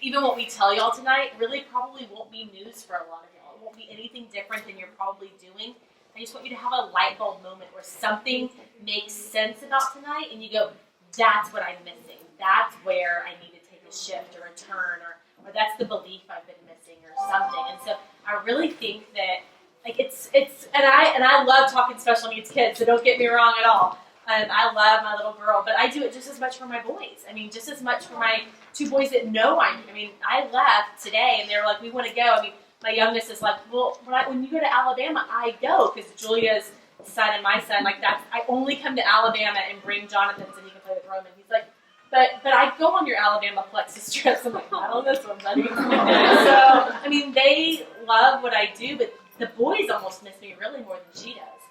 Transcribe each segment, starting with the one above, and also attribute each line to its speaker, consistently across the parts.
Speaker 1: even what we tell y'all tonight really probably won't be news for a lot of y'all. It won't be anything different than you're probably doing. I just want you to have a light bulb moment where something makes sense about tonight and you go, that's what I'm missing. That's where I need to take a shift or a turn, or that's the belief I've been missing or something. And so I really think that like it's and I love talking special needs kids, so don't get me wrong at all. I love my little girl, but I do it just as much for my boys. I mean, just as much for my 2 boys that know I left today and they were like, we want to go. I mean, my youngest is like, well, when you go to Alabama, I go, because Julia's son and my son, like that, I only come to Alabama and bring Jonathan so he can play with Roman. He's like, but I go on your Alabama Plexus trips. I'm like, not on this one, buddy. So, I mean, they love what I do, but the boys almost miss me really more than she does.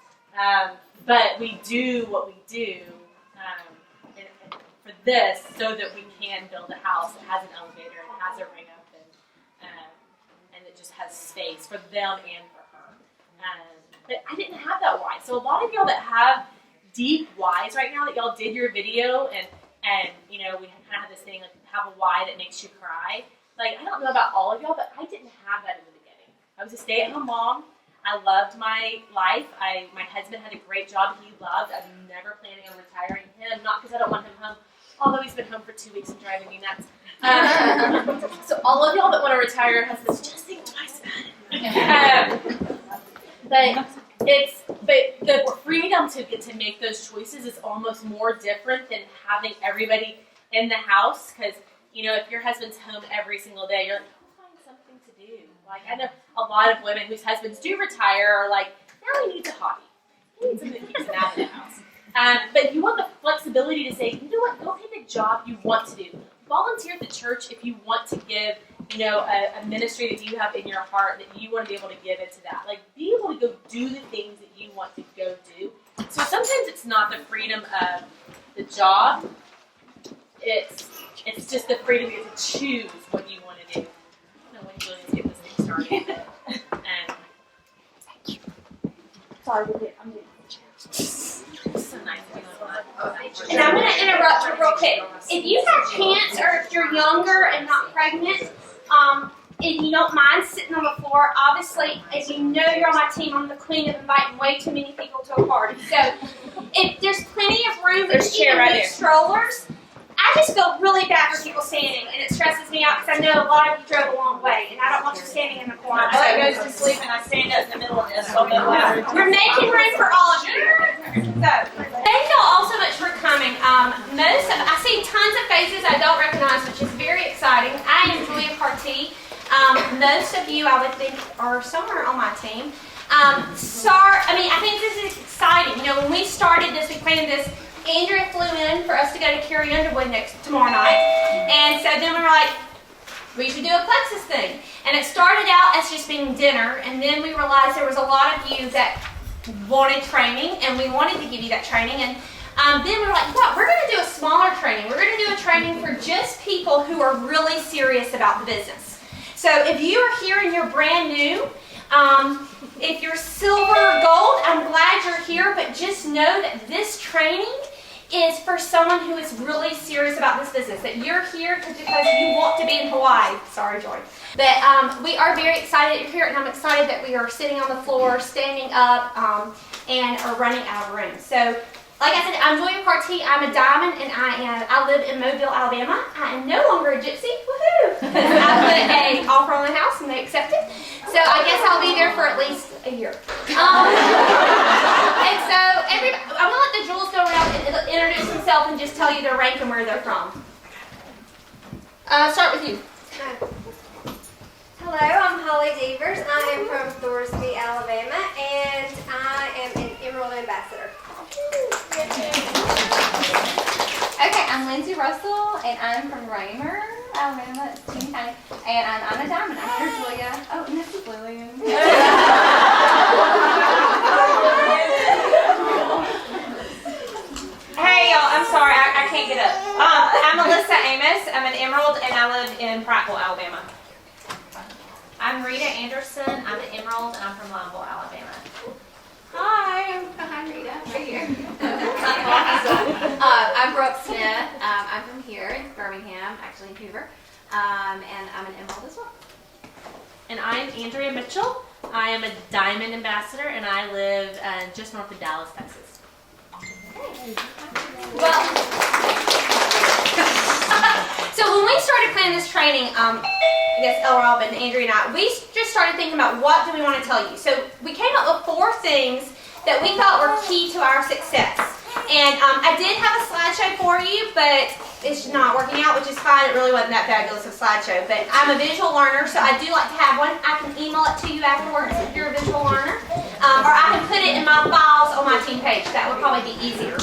Speaker 1: But we do what we do for this so that we can build a house that has an elevator and has a ring up and it just has space for them and for her. But I didn't have that why. So a lot of y'all that have deep whys right now, that y'all did your video and you know, we kind of have this thing like have a why that makes you cry. Like, I don't know about all of y'all, but I didn't have that in the beginning. I was a stay-at-home mom. I loved my life. My husband had a great job he loved. I'm never planning on retiring him, not because I don't want him home, although he's been home for 2 weeks and driving me nuts. So all of y'all that want to retire and husbands, just think twice about it. But the freedom to get to make those choices is almost more different than having everybody in the house, because, you know, if your husband's home every single day, you're like, I'll find something to do. Like, I know a lot of women whose husbands do retire are like, now he needs a hobby. He needs something that keeps him out of the house. But you want the flexibility to say, you know what, go take a job you want to do. Volunteer at the church if you want to give, you know, a ministry that you have in your heart that you want to be able to give into that. Like, be able to go do the things that you want to go do. So sometimes it's not the freedom of the job. It's just the freedom to choose what you want to do. I don't know when Julian's getting this thing started. Thank you. Sorry, I'm getting so nice.
Speaker 2: And I'm going to interrupt you real quick. If you have pants or if you're younger and not pregnant, if you don't mind sitting on the floor, obviously, as you know you're on my team, I'm the queen of inviting way too many people to a party. So if there's plenty of room, there's chair right there. Strollers. I just feel really bad for people standing, and it stresses me out because I know a lot of you drove a long way, and I don't want you standing in the corner.
Speaker 3: My butt goes to sleep, and I stand up in the middle of this. So
Speaker 2: we're making room for all of you. So, thank y'all all so much for coming. I see tons of faces I don't recognize, which is very exciting. I am Julia Carty. Most of you, I would think, are somewhere on my team. I think this is exciting. You know, when we started this, we planned this. Andrea flew in for us to go to Carrie Underwood tomorrow night. And so then we were like, we should do a Plexus thing. And it started out as just being dinner, and then we realized there was a lot of you that wanted training, and we wanted to give you that training. And then we were like, what? We're going to do a smaller training. We're going to do a training for just people who are really serious about the business. So if you are here and you're brand new, if you're silver or gold, I'm glad you're here, but just know that this training is for someone who is really serious about this business, that you're here because you want to be in Hawaii. Sorry, Joy. But we are very excited that you're here, and I'm excited that we are sitting on the floor, standing up, and are running out of room. So, like I said, I'm Julia Carty. I'm a diamond, and I live in Mobile, Alabama. I am no longer a gypsy. Woohoo! I put an offer on the house, and they accepted. So I guess I'll be there for at least a year. And so I'm going to let the jewels go around and introduce themselves and just tell you their rank and where they're from. Start with you.
Speaker 4: Hello, I'm Holly Devers. I am from Thorsby, Alabama, and I am an Emerald Ambassador.
Speaker 5: Okay, I'm Lindsay Russell, and I'm from Raymer, Alabama. It's teeny tiny. And I'm a diamond. I'm here, Julia. Oh, and this is Lillian.
Speaker 3: Hey, y'all. I'm sorry. I can't get up. I'm Alyssa Amos. I'm an Emerald, and I live in Prattville, Alabama.
Speaker 6: I'm Rita Anderson. I'm an Emerald, and I'm from Lineville, Alabama.
Speaker 5: Hi, Rita. Right here.
Speaker 7: I'm Brooke Smith. I'm from here in Birmingham, actually in Hoover.
Speaker 5: and I'm an emerald as well.
Speaker 1: And I'm Andrea Mitchell. I am a Diamond Ambassador, and I live just north of Dallas, Texas.
Speaker 2: Well, so when we started planning this training, I guess El Rob and Andrea and I, we just started thinking about what do we want to tell you. So we came up with 4 things that we thought were key to our success. And I did have a slideshow for you, but it's not working out, which is fine. It really wasn't that fabulous of a slideshow. But I'm a visual learner, so I do like to have one. I can email it to you afterwards if you're a visual learner. Or I can put it in my files on my team page. That would probably be easier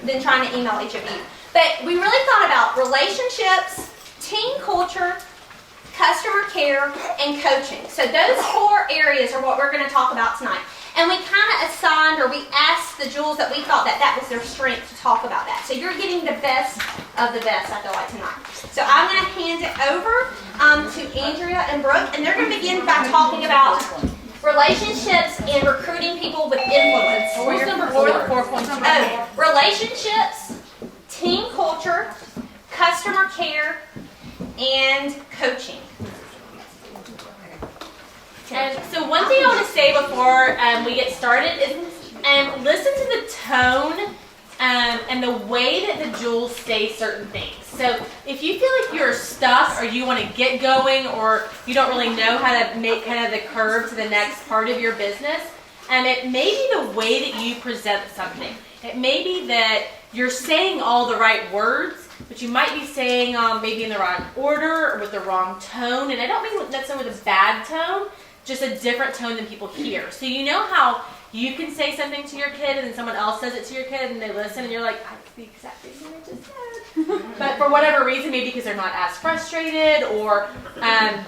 Speaker 2: than trying to email each of you. But we really thought about relationships, team culture, customer care, and coaching. So those 4 areas are what we're going to talk about tonight. And we kind of assigned, or we asked the jewels that we thought that was their strength to talk about that. So you're getting the best of the best, I feel like, tonight. So I'm going to hand it over to Andrea and Brooke, and they're going to begin by talking about relationships and recruiting people with influence.
Speaker 1: Where's number 4? 4 points.
Speaker 2: Oh, relationships, team culture, customer care, and coaching.
Speaker 1: So one thing I want to say before we get started is listen to the tone and the way that the jewels say certain things. So if you feel like you're stuck or you want to get going or you don't really know how to make kind of the curve to the next part of your business, it may be the way that you present something. It may be that you're saying all the right words, but you might be saying maybe in the wrong order or with the wrong tone. And I don't mean necessarily with a bad tone, just a different tone than people hear. So you know how you can say something to your kid and then someone else says it to your kid and they listen and you're like, that's the exact thing that I just said. But for whatever reason, maybe because they're not as frustrated or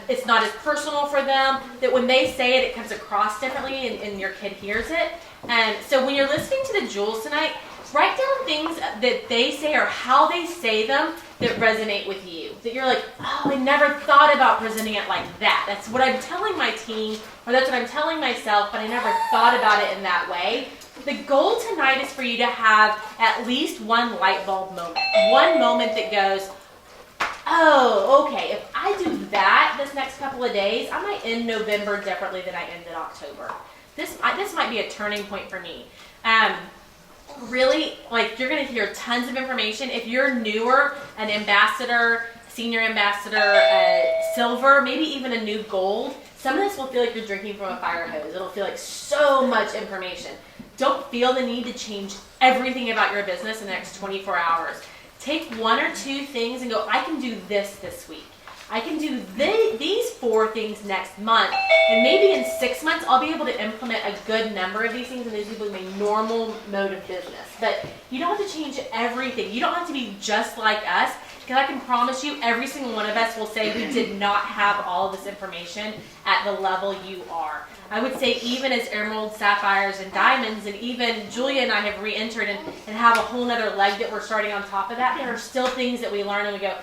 Speaker 1: it's not as personal for them, that when they say it, it comes across differently and your kid hears it. And so when you're listening to the jewels tonight, write down things that they say or how they say them that resonate with you. That you're like, oh, I never thought about presenting it like that. That's what I'm telling my team, or that's what I'm telling myself, but I never thought about it in that way. The goal tonight is for you to have at least one light bulb moment. One moment that goes, oh, okay, if I do that this next couple of days, I might end November differently than I ended October. This might be a turning point for me. Really, like, you're going to hear tons of information. If you're newer, an ambassador, senior ambassador, silver, maybe even a new gold, some of this will feel like you're drinking from a fire hose. It'll feel like so much information. Don't feel the need to change everything about your business in the next 24 hours. Take 1 or 2 things and go, I can do this week. I can do these 4 things next month, and maybe in 6 months I'll be able to implement a good number of these things and these will be my normal mode of business. But you don't have to change everything. You don't have to be just like us, because I can promise you every single one of us will say we did not have all of this information at the level you are. I would say even as emeralds, sapphires, and diamonds, and even Julia and I have re-entered and have a whole other leg that we're starting on top of that, there are still things that we learn and we go,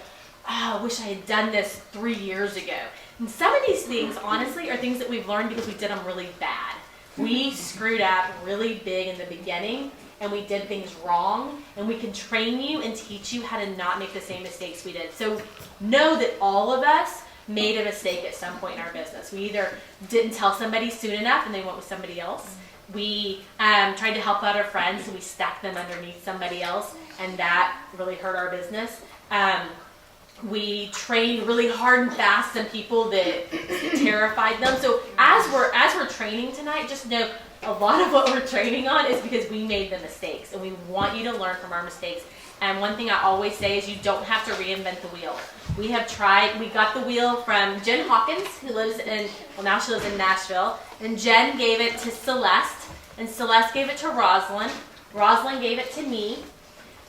Speaker 1: oh, I wish I had done this 3 years ago. And some of these things, honestly, are things that we've learned because we did them really bad. We screwed up really big in the beginning, and we did things wrong, and we can train you and teach you how to not make the same mistakes we did. So know that all of us made a mistake at some point in our business. We either didn't tell somebody soon enough, and they went with somebody else. We tried to help out our friends, and we stacked them underneath somebody else, and that really hurt our business. We trained really hard and fast some people that terrified them. So as we're training tonight, just know a lot of what we're training on is because we made the mistakes, and we want you to learn from our mistakes. And one thing I always say is you don't have to reinvent the wheel. We got the wheel from Jen Hawkins, who lives now she lives in Nashville, and Jen gave it to Celeste, and Celeste gave it to Rosalind. Rosalind gave it to me.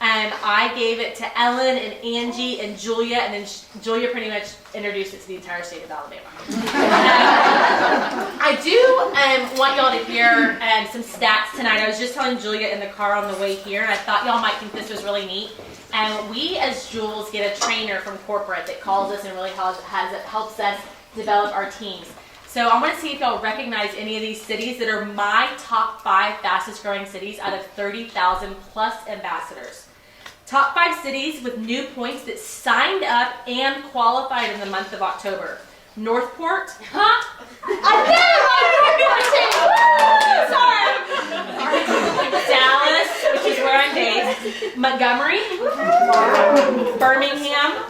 Speaker 1: I gave it to Ellen and Angie and Julia, and then Julia pretty much introduced it to the entire state of Alabama. I do want y'all to hear some stats tonight. I was just telling Julia in the car on the way here, and I thought y'all might think this was really neat. We as Jewels get a trainer from corporate that calls us and really helps us develop our teams. So I want to see if y'all recognize any of these cities that are my top 5 fastest growing cities out of 30,000 plus ambassadors. Top 5 cities with new points that signed up and qualified in the month of October. Northport. Huh? I know! Sorry. Dallas, which is where I'm based. Montgomery. Birmingham.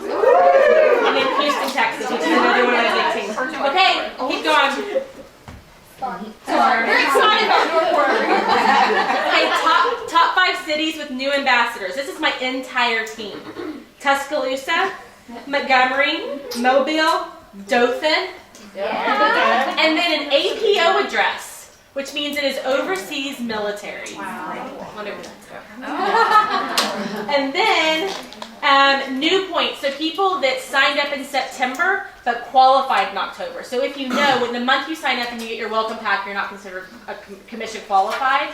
Speaker 1: And then Houston, Texas, which is another one of my big teams. Okay, keep going. Sorry. We're excited about Northport. Okay, top 5 cities with new ambassadors. This is my entire team. Tuscaloosa, Montgomery, Mobile, Dothan, and then an APO address, which means it is overseas military. Wow. And then new points, so people that signed up in September but qualified in October. So if you know, when the month you sign up and you get your welcome pack, you're not considered a commission qualified.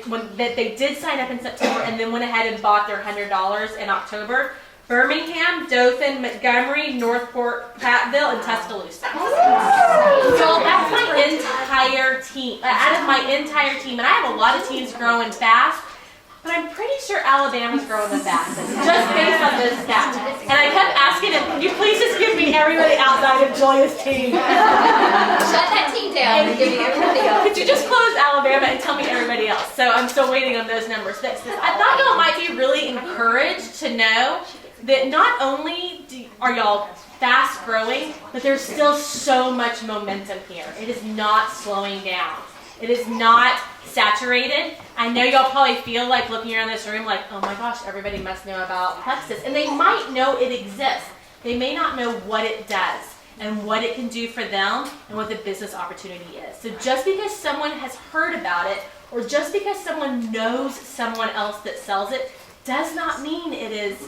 Speaker 1: But that they did sign up in September and then went ahead and bought their $100 in October. Birmingham, Dothan, Montgomery, Northport, Prattville, and Tuscaloosa. So that's my entire team. Out of my entire team, and I have a lot of teams growing fast, but I'm pretty sure Alabama's growing the fastest, just based on those stats. And I kept asking him, can you please just give me everybody outside of Julia's team?
Speaker 5: Shut that team down and give me everybody else.
Speaker 1: Could you just close Alabama and tell me everybody else? So I'm still waiting on those numbers. I thought y'all might be really encouraged to know that not only are y'all fast growing, but there's still so much momentum here. It is not slowing down. It is not saturated. I know y'all probably feel like looking around this room like, oh my gosh, everybody must know about Plexus. And they might know it exists. They may not know what it does and what it can do for them and what the business opportunity is. So just because someone has heard about it or just because someone knows someone else that sells it does not mean it is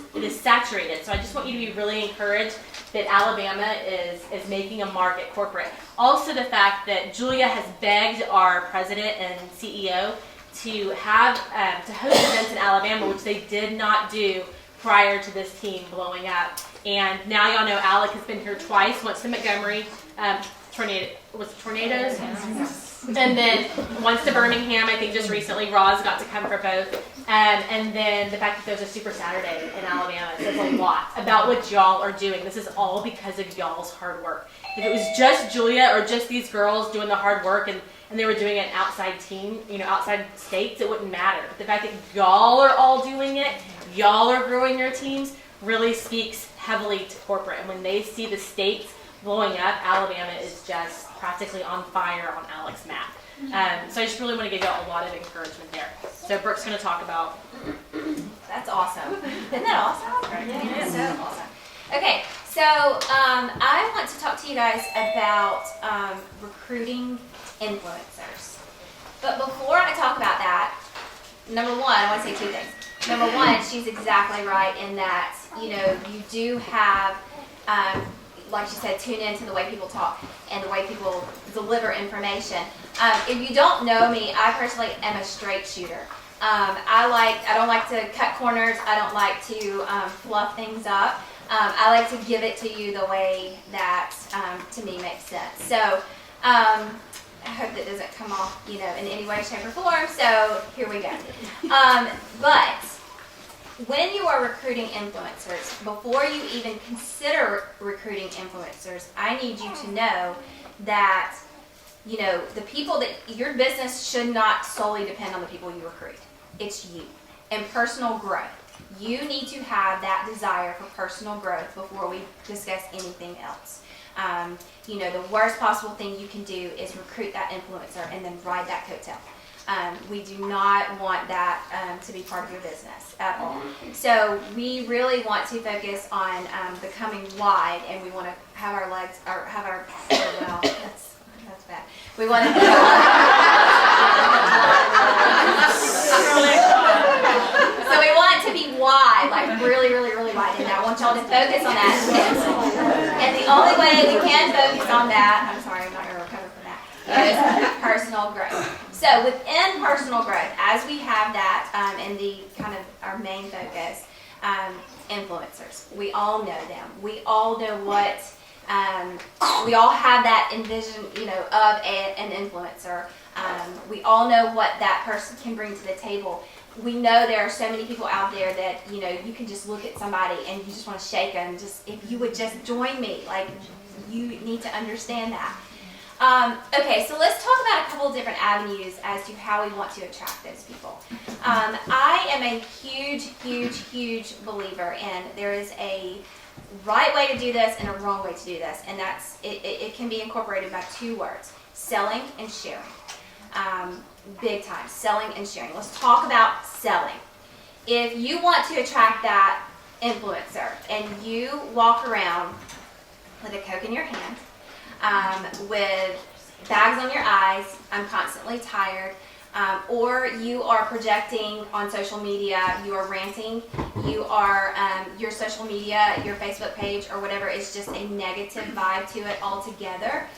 Speaker 1: saturated. So I just want you to be really encouraged that Alabama is making a mark at corporate. Also the fact that Julia has begged our president and CEO to have to host events in Alabama, which they did not do prior to this team blowing up. And now y'all know Alec has been here twice, once to Montgomery, tornadoes? And then once to Birmingham, I think just recently, Roz got to come for both. And then the fact that there's a Super Saturday in Alabama says a lot about what y'all are doing. This is all because of y'all's hard work. If it was just Julia or just these girls doing the hard work and they were doing an outside team, outside states, it wouldn't matter. But the fact that y'all are all doing it, y'all are growing your teams, really speaks heavily to corporate. And when they see the states blowing up, Alabama is just practically on fire on Alec's map. So I just really want to give y'all a lot of encouragement there. So Brooke's going to talk about.
Speaker 3: That's awesome. Isn't that awesome? Yeah, so awesome. Okay, so I want to talk to you guys about recruiting influencers. But before I talk about that, number one, I want to say 2 things. Number one, she's exactly right in that, you do have, like she said, tune in to the way people talk and the way people deliver information. If you don't know me, I personally am a straight shooter. I don't like to cut corners. I don't like to fluff things up. I like to give it to you the way that to me makes sense. So I hope that doesn't come off, in any way, shape, or form. So here we go. But when you are recruiting influencers, before you even consider recruiting influencers, I need you to know that, the people that your business should not solely depend on the people you recruit. It's you and personal growth. You need to have that desire for personal growth before we discuss anything else. The worst possible thing you can do is recruit that influencer and then ride that coattail. We do not want that to be part of your business at all. So we really want to focus on becoming wide, and we want to have our legs, or have our, well, that's bad. We want to so we want to be wide, like really, really, really wide. And I want y'all to focus on that. And the only way we can focus on that, I'm sorry, I'm not going to recover from that, is personal growth. So within personal growth, as we have that in the kind of our main focus, influencers. We all know them. We all know what, we all have that envision, of an influencer. We all know what that person can bring to the table. we know there are so many people out there that, you know, you can just look at somebody and you just want to shake them. Just, if you would just join me, like, you need to understand that. Okay, so let's talk about a couple of different avenues as to how we want to attract those people. I am a huge believer in there is a right way to do this and a wrong way to do this, and that's it can be incorporated by two words: selling and sharing. Big time, selling and sharing. Let's talk about selling. If you want to attract that influencer and you walk around with a Coke in your hand, with bags on your eyes, I'm constantly tired, or you are projecting on social media, you are ranting, you are, your social media, your Facebook page or whatever is just a negative vibe to it altogether,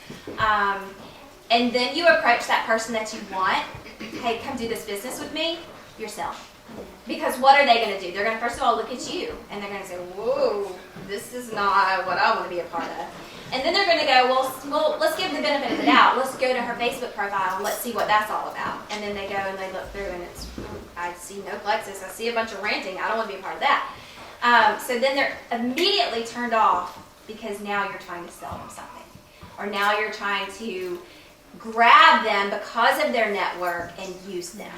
Speaker 3: and then you approach that person that you want, hey, come do this business with me, you're selling. Because what are they going to do? They're going to first of all look at you and they're going to say, whoa, this is not what I want to be a part of. And then they're going to go, well, let's give them the benefit of the doubt. Let's go to her Facebook profile and let's see what that's all about. And then they go and they look through and it's, I see no Plexus. I see a bunch of ranting. I don't want to be a part of that. So then they're immediately turned off because now you're trying to sell them something. Or now you're trying to grab them because of their network and use them.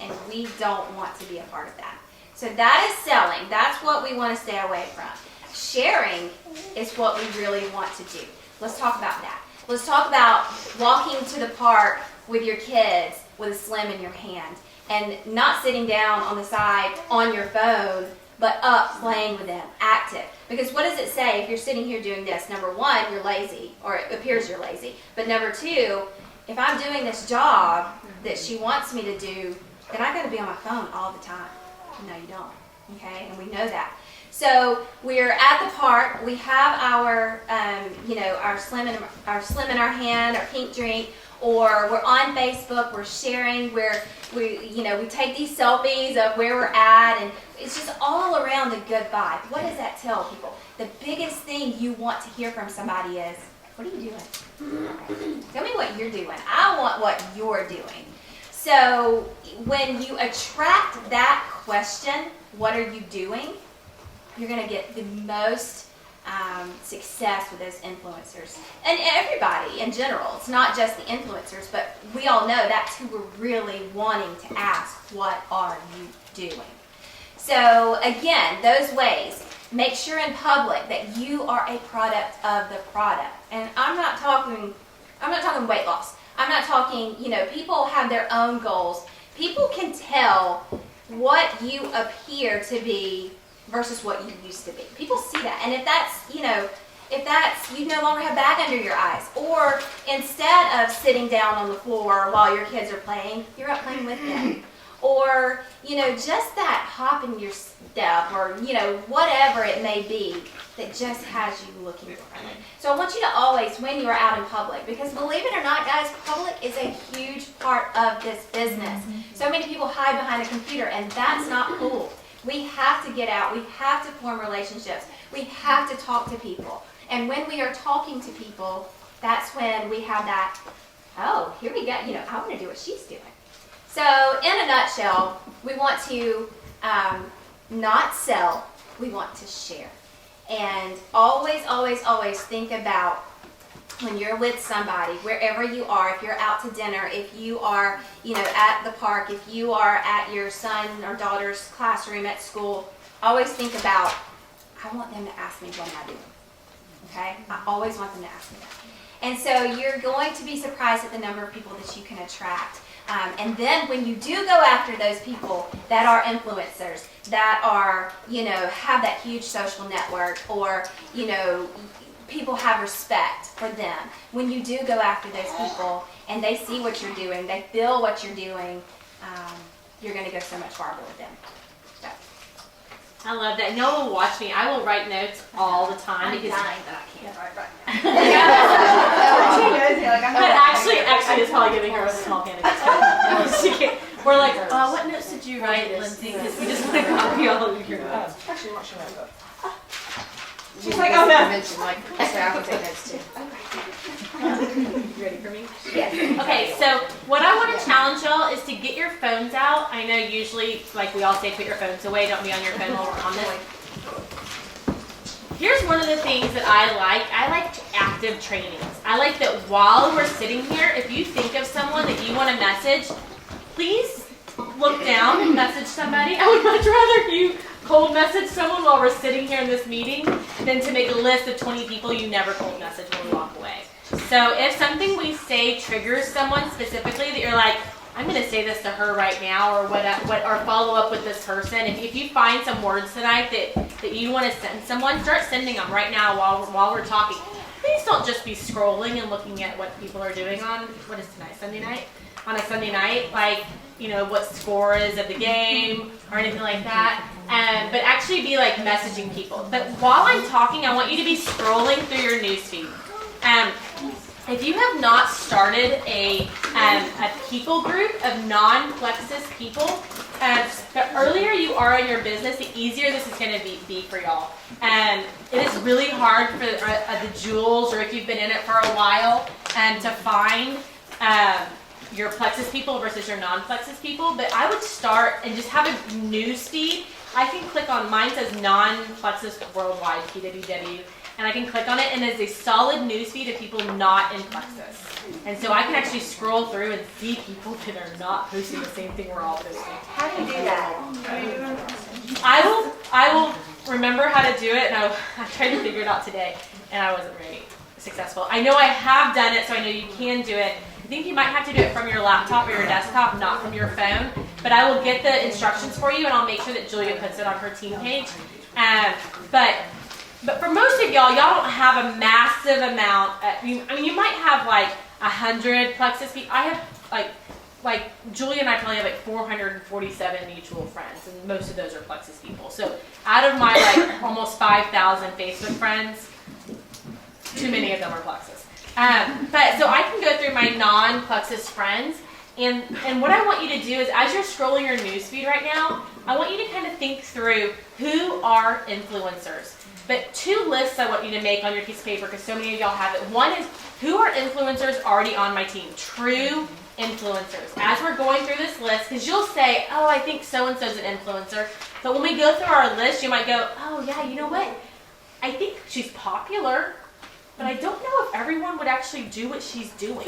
Speaker 3: And we don't want to be a part of that. So that is selling. That's what we want to stay away from. Sharing is what we really want to do. Let's talk about that. Let's talk about walking to the park with your kids with a Slim in your hand and not sitting down on the side on your phone, but up playing with them, active. Because what does it say if you're sitting here doing this? Number one, you're lazy, or it appears you're lazy. But number two, if I'm doing this job that she wants me to do, then I got to be on my phone all the time. No, you don't. Okay, and we know that. So we're at the park. We have our, our Slim in our hand, our pink drink, or we're on Facebook. We're sharing. We take these selfies of where we're at, and it's just all around a good vibe. What does that tell people? The biggest thing you want to hear from somebody is, "What are you doing? Tell me what you're doing. I want what you're doing." So when you attract that question, "What are you doing?" you're going to get the most success with those influencers. And everybody in general. It's not just the influencers, but we all know that's who we're really wanting to ask, what are you doing? So again, those ways. Make sure in public that you are a product of the product. And I'm not talking weight loss. I'm not talking, people have their own goals. People can tell what you appear to be versus what you used to be. People see that. And if that's, you no longer have bag under your eyes, or instead of sitting down on the floor while your kids are playing, you're up playing with them. Or, just that hop in your step, or, whatever it may be that just has you looking differently. So I want you to always, when you are out in public, because believe it or not, guys, public is a huge part of this business. So many people hide behind a computer, and that's not cool. We have to get out. We have to form relationships. We have to talk to people. And when we are talking to people, that's when we have that, oh, here we go, I want to do what she's doing. So in a nutshell, we want to not sell, we want to share. And always think about when you're with somebody, wherever you are, if you're out to dinner, if you are, at the park, if you are at your son or daughter's classroom at school, always think about, I want them to ask me what am I doing, okay? I always want them to ask me that. And so you're going to be surprised at the number of people that you can attract. And then when you do go after those people that are influencers, that are, have that huge social network, or, people have respect for them. When you do go after those people and they see what you're doing, they feel what you're doing, you're going to go so much farther with them. So.
Speaker 1: I love that. No one will watch me. I will write notes all the time
Speaker 3: I'm
Speaker 1: because
Speaker 3: dying that I can't write right now.
Speaker 1: But actually, it's probably giving her a small panic attack. We're like, what notes did you write, Lindsay? Because we just want to copy all of your notes.
Speaker 7: Actually, what should I put?
Speaker 1: She's like, oh no.
Speaker 7: Mention, so I can take notes too.
Speaker 1: ready for me?
Speaker 4: Yes.
Speaker 1: Okay, so what I want to challenge y'all is to get your phones out. I know usually, like we all say, put your phones away. Don't be on your phone while we're on this. Here's one of the things that I like. I like active trainings. I like that while we're sitting here, if you think of someone that you want to message, please look down and message somebody. I would much rather you cold message someone while we're sitting here in this meeting than to make a list of 20 people you never cold message when we walk away. So if something we say triggers someone specifically that you're like, I'm going to say this to her right now, or or follow up with this person. If you find some words tonight that you want to send someone, start sending them right now while we're talking. Please don't just be scrolling and looking at what people are doing on, what is tonight, Sunday night? On a Sunday night, like, what score is of the game or anything like that. But actually be like messaging people. But while I'm talking, I want you to be scrolling through your newsfeed. If you have not started a people group of non-Plexus people, the earlier you are in your business, the easier this is going to be for y'all. It is really hard for the jewels, or if you've been in it for a while, to find your Plexus people versus your non-Plexus people. But I would start and just have a news feed. I can click on, mine says non-Plexus worldwide, PWW. And I can click on it, and it's a solid newsfeed of people not in Plexus. And so I can actually scroll through and see people that are not posting the same thing we're all posting.
Speaker 4: How do you do that?
Speaker 1: I will remember how to do it, and I tried to figure it out today, and I wasn't very successful. I know I have done it, so I know you can do it. I think you might have to do it from your laptop or your desktop, not from your phone. But I will get the instructions for you, and I'll make sure that Julia puts it on her team page. But for most of y'all don't have a massive amount. You might have like 100 Plexus people. I have like Julia and I probably have like 447 mutual friends, and most of those are Plexus people. So out of my like almost 5,000 Facebook friends, too many of them are Plexus. But so I can go through my non-Plexus friends, and what I want you to do is, as you're scrolling your newsfeed right now, I want you to kind of think through who are influencers. But 2 lists I want you to make on your piece of paper, because so many of y'all have it. One is, who are influencers already on my team? True influencers. As we're going through this list, because you'll say, oh, I think so-and-so's an influencer. But when we go through our list, you might go, oh, yeah, you know what? I think she's popular, but I don't know if everyone would actually do what she's doing.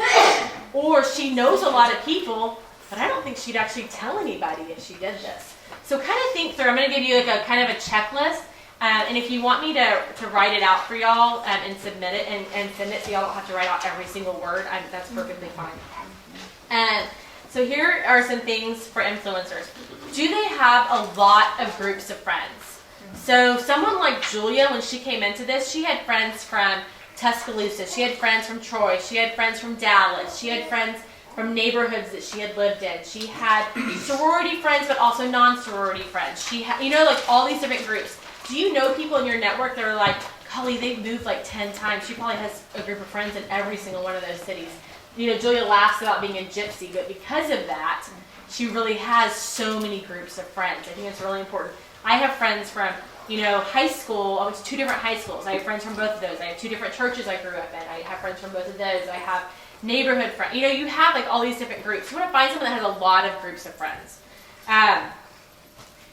Speaker 1: Or she knows a lot of people, but I don't think she'd actually tell anybody if she did this. So kind of think through. I'm going to give you like a kind of a checklist. And if you want me to write it out for y'all and submit it and send it so y'all don't have to write out every single word, that's perfectly fine. So here are some things for influencers. Do they have a lot of groups of friends? So someone like Julia, when she came into this, she had friends from Tuscaloosa. She had friends from Troy. She had friends from Dallas. She had friends from neighborhoods that she had lived in. She had sorority friends, but also non-sorority friends. She had, like all these different groups. Do you know people in your network that are like, Holly, they've moved like 10 times. She probably has a group of friends in every single one of those cities. Julia laughs about being a gypsy, but because of that, she really has so many groups of friends. I think it's really important. I have friends from, high school. I went to 2 different high schools. I have friends from both of those. I have 2 different churches I grew up in. I have friends from both of those. I have neighborhood friends. You have like all these different groups. You want to find someone that has a lot of groups of friends.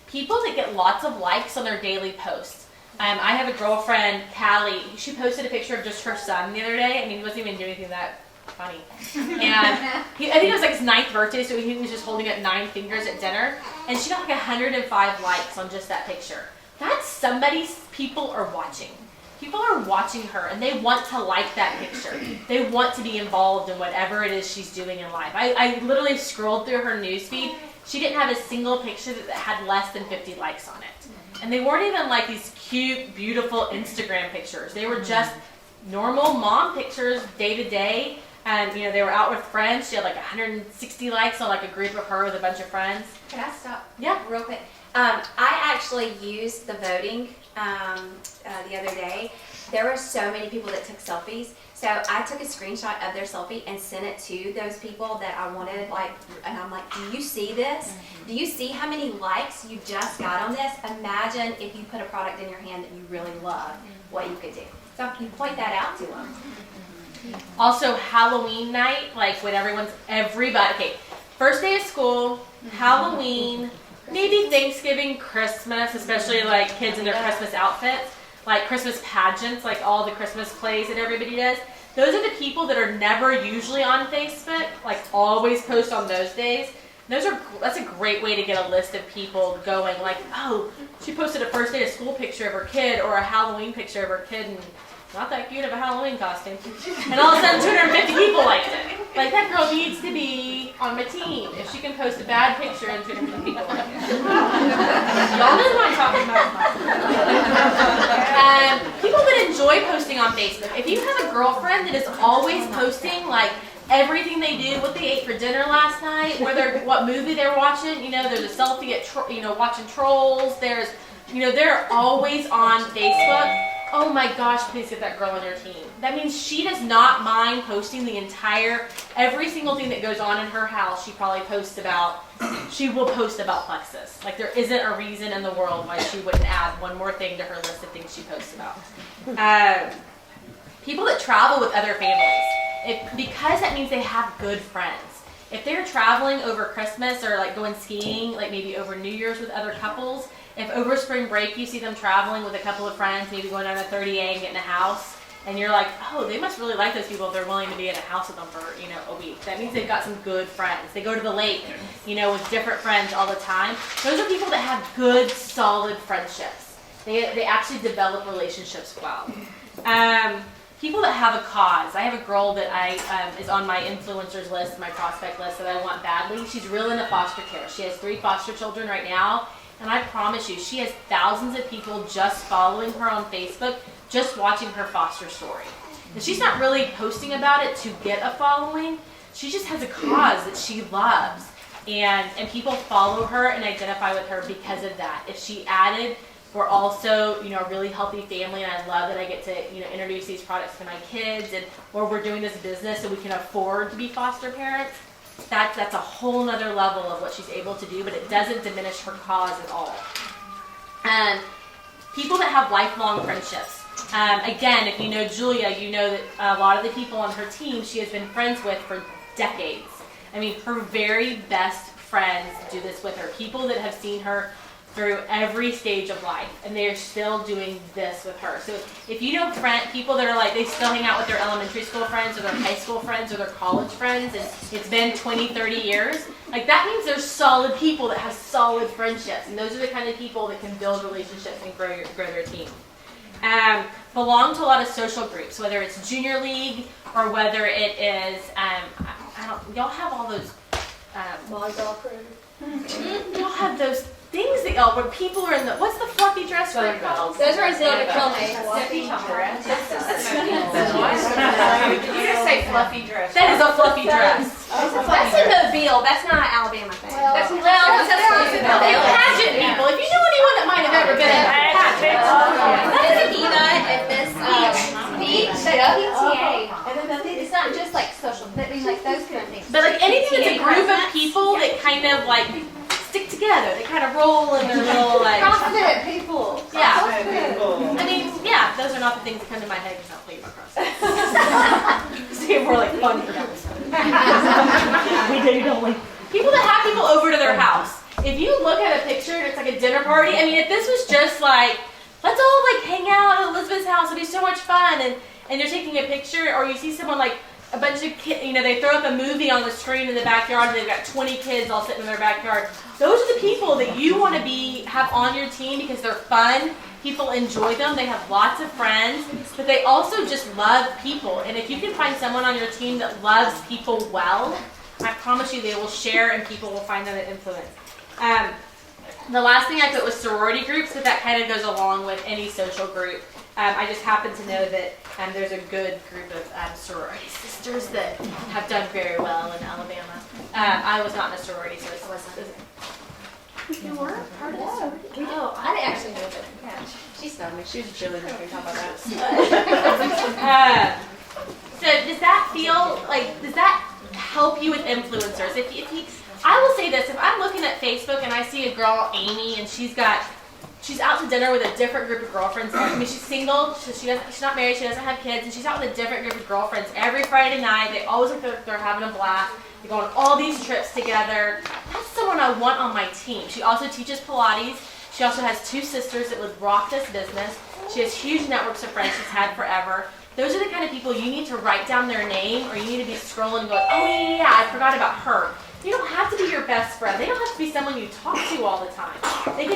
Speaker 1: People that get lots of likes on their daily posts. I have a girlfriend, Callie. She posted a picture of just her son the other day. He wasn't even doing anything that funny. And I think it was like his 9th birthday, so he was just holding up 9 fingers at dinner. And she got like 105 likes on just that picture. That's somebody's people are watching. People are watching her, and they want to like that picture. They want to be involved in whatever it is she's doing in life. I literally scrolled through her newsfeed. She didn't have a single picture that had less than 50 likes on it. And they weren't even like these cute, beautiful Instagram pictures. They were just normal mom pictures day to day. And, they were out with friends. She had like 160 likes on like a group of her with a bunch of friends.
Speaker 3: Can I stop?
Speaker 1: Yeah.
Speaker 3: Real quick. I actually used the voting the other day. There were so many people that took selfies. So I took a screenshot of their selfie and sent it to those people that I wanted, and I'm like, do you see this? Mm-hmm. Do you see how many likes you just got on this? Imagine if you put a product in your hand that you really love, what you could do. So you point that out to them.
Speaker 1: Also Halloween night, like when everybody, okay, first day of school, Halloween, maybe Thanksgiving, Christmas, especially like kids in their Christmas outfits, like Christmas pageants, like all the Christmas plays that everybody does. Those are the people that are never usually on Facebook, like always post on those days. That's a great way to get a list of people going, like, oh, she posted a first day of school picture of her kid or a Halloween picture of her kid, and not that cute of a Halloween costume. And all of a sudden 250 people liked it. Like, that girl needs to be on my team. If she can post a bad picture and 250 people like it. Y'all know what I'm talking about. People that enjoy posting on Facebook. If you have a girlfriend that is always posting, like, everything they do, what they ate for dinner last night, what movie they're watching, there's a selfie at, watching Trolls, they're always on Facebook. Oh my gosh, please get that girl on your team. That means she does not mind posting every single thing that goes on in her house, she will post about Plexus. Like, there isn't a reason in the world why she wouldn't add one more thing to her list of things she posts about. People that travel with other families, because that means they have good friends. If they're traveling over Christmas or like going skiing, like maybe over New Year's with other couples, if over spring break you see them traveling with a couple of friends, maybe going down to 30A and getting a house, and you're like, oh, they must really like those people if they're willing to be in a house with them for, a week. That means they've got some good friends. They go to the lake, with different friends all the time. Those are people that have good, solid friendships. They actually develop relationships well. People that have a cause. I have a girl that is on my influencers list, my prospect list that I want badly. She's real into foster care. She has 3 foster children right now, and I promise you, she has thousands of people just following her on Facebook, just watching her foster story. And she's not really posting about it to get a following. She just has a cause that she loves, and people follow her and identify with her because of that. If she added, we're also, a really healthy family, and I love that I get to, introduce these products to my kids, or we're doing this business so we can afford to be foster parents. That's a whole nother level of what she's able to do, but it doesn't diminish her cause at all. And people that have lifelong friendships. Again, if you know Julia, you know that a lot of the people on her team she has been friends with for decades. I mean, her very best friends do this with her. People that have seen her through every stage of life, and they are still doing this with her. So if you know people that are like, they still hang out with their elementary school friends or their high school friends or their college friends, and it's been 20, 30 years, like that means they're solid people that have solid friendships, and those are the kind of people that can build relationships and grow their team. Belong to a lot of social groups, whether it's junior league or whether it is, y'all have all those,
Speaker 4: volleyball crew.
Speaker 1: y'all have those things that where people are in what's the fluffy dress group called?
Speaker 3: Those are Zelda Kilmates.
Speaker 6: Fluffy dress.
Speaker 1: You just say fluffy dress. That is a fluffy dress.
Speaker 2: That's in Mobile. That's not an Alabama thing.
Speaker 3: Well,
Speaker 1: They're pageant people. If you know anyone that might have ever been in a pageant.
Speaker 3: That's a diva at this beach. PTA. It's not just like social, I mean like those kind of things.
Speaker 1: But like anything that's a group of people that kind of like stick together. They kind of roll in their little like.
Speaker 3: CrossFit people.
Speaker 1: Yeah. I mean, yeah, those are not the things that come to my head because I don't play about CrossFit. See, more like fun for them. We do, don't we? People that have people over to their house. If you look at a picture and it's like a dinner party, I mean, if this was just like, let's all like hang out at Elizabeth's house, it'd be so much fun, and you're taking a picture, or you see someone like a bunch of kids, they throw up a movie on the screen in the backyard and they've got 20 kids all sitting in their backyard. Those are the people that you want to have on your team because they're fun, people enjoy them, they have lots of friends, but they also just love people. And if you can find someone on your team that loves people well, I promise you they will share and people will find them an influence. The last thing I put was sorority groups, but that kind of goes along with any social group. I just happen to know that there's a good group of sorority sisters that have done very well in Alabama. I was not in a sorority, so it wasn't. You were part of the sorority?
Speaker 3: Oh, I didn't actually know that.
Speaker 5: Yeah, she started me. She was a cheerleader. We can talk about
Speaker 1: that. So does that help you with influencers? If I will say this, if I'm looking at Facebook and I see a girl, Amy, and she's got she's out to dinner with a different group of girlfriends. I mean, she's single. She's not married. She doesn't have kids, and she's out with a different group of girlfriends every Friday night. They always look like they're having a blast. They go on all these trips together. That's someone I want on my team. She also teaches Pilates. She also has 2 sisters that would rock this business. She has huge networks of friends she's had forever. Those are the kind of people you need to write down their name, or you need to be scrolling and going, oh yeah, I forgot about her. You don't have to be your best friend. They don't have to be someone you talk to all the time. They can